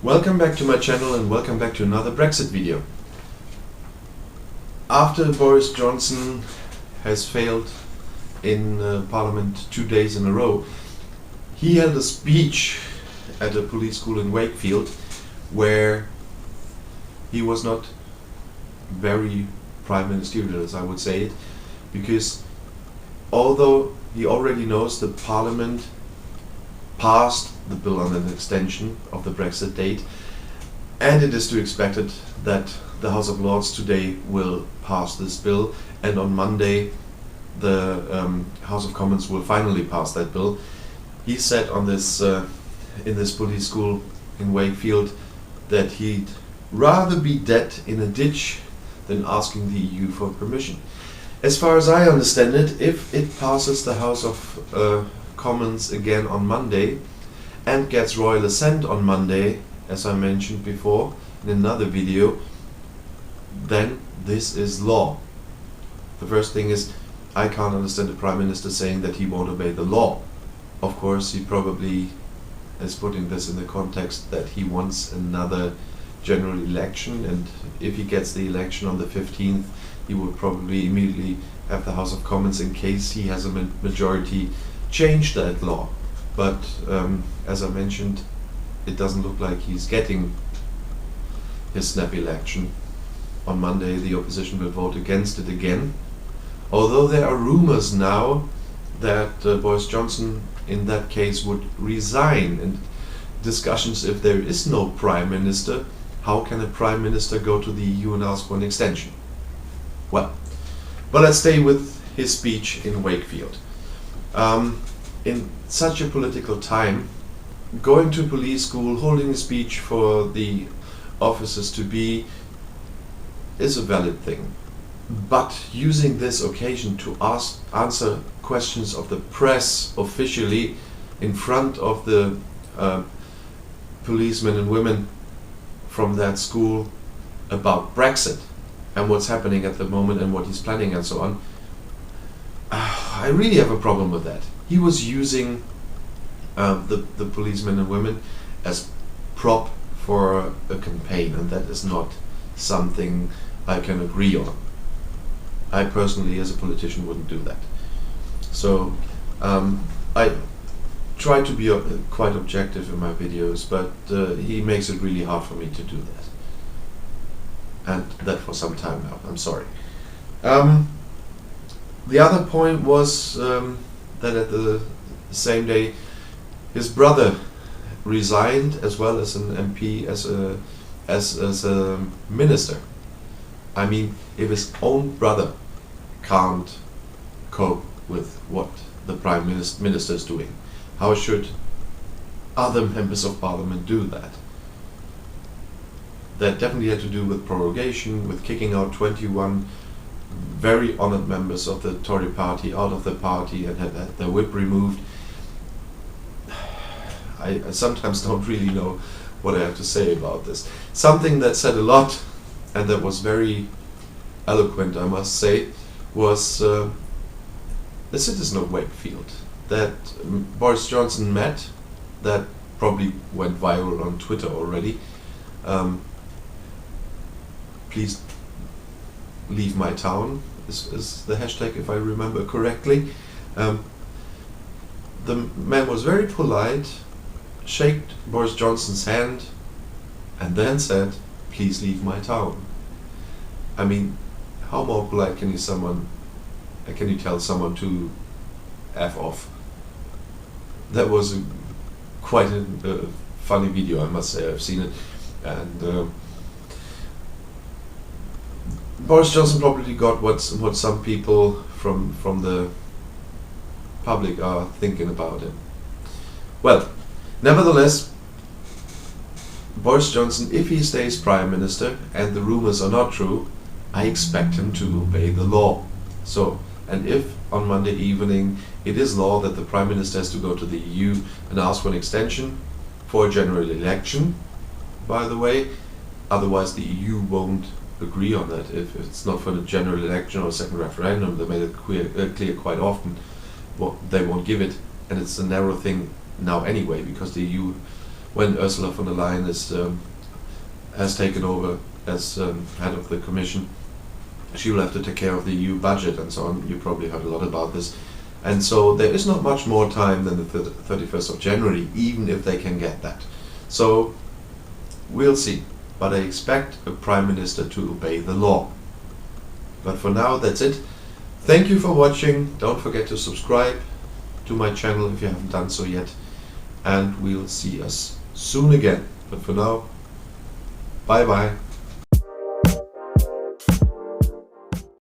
Welcome back to my channel and welcome back to another Brexit video. After Boris Johnson has failed in Parliament 2 days in a row, he held a speech at a police school in Wakefield where he was not very prime ministerial, as I would say it, because although he already knows the Parliament passed the bill on an extension of the Brexit date, and it is to be expected that the House of Lords today will pass this bill, and on Monday the House of Commons will finally pass that bill. He said on this in this police school in Wakefield that he'd rather be dead in a ditch than asking the EU for permission. As far as I understand it, if it passes the House of Commons again on Monday and gets royal assent on Monday, as I mentioned before in another video, then this is law. The first thing is, I can't understand the Prime Minister saying that he won't obey the law. Of course, he probably is putting this in the context that he wants another general election, and if he gets the election on the 15th, he will probably immediately have the House of Commons, in case he has a majority, change that law. But as I mentioned, it doesn't look like he's getting his snap election. On Monday the opposition will vote against it again, although there are rumors now that Boris Johnson in that case would resign, and discussions, if there is no Prime Minister, how can a Prime Minister go to the EU and ask for an extension? Well, but let's stay with his speech in Wakefield. In such a political time, going to police school, holding a speech for the officers to be, is a valid thing. But using this occasion to answer questions of the press officially in front of the policemen and women from that school about Brexit and what's happening at the moment and what he's planning and so on, I really have a problem with that. He was using the policemen and women as prop for a campaign, and that is not something I can agree on. I personally, as a politician, wouldn't do that. So I try to be quite objective in my videos, but he makes it really hard for me to do that, and that for some time now. I'm sorry. The other point was that at the same day his brother resigned, as well as an MP, as a minister. I mean, if his own brother can't cope with what the Prime Minister is doing, how should other members of Parliament do that? That definitely had to do with prorogation, with kicking out 21 very honoured members of the Tory party out of the party and had their whip removed. I sometimes don't really know what I have to say about this. Something that said a lot and that was very eloquent, I must say, was the citizen of Wakefield that Boris Johnson met, that probably went viral on Twitter already. Please leave my town is the hashtag, if I remember correctly. The man was very polite, shook Boris Johnson's hand, and then said, "Please leave my town." I mean, how more polite can you tell someone to F off? That was quite a funny video, I must say. I've seen it, and Boris Johnson probably got what some people from the public are thinking about him. Well, nevertheless, Boris Johnson, if he stays Prime Minister and the rumors are not true, I expect him to obey the law. So, and if on Monday evening it is law that the Prime Minister has to go to the EU and ask for an extension for a general election, by the way, otherwise the EU won't agree on that. If it's not for the general election or a second referendum, they made it clear quite often, well, they won't give it, and it's a narrow thing now anyway, because the EU when Ursula von der Leyen has taken over as head of the Commission. She will have to take care of the EU budget and so on. You probably heard a lot about this. And so there is not much more time than the 31st of January, even if they can get that. So we'll see. But I expect a Prime Minister to obey the law. But for now, that's it. Thank you for watching. Don't forget to subscribe to my channel if you haven't done so yet. And we'll see us soon again. But for now, bye bye.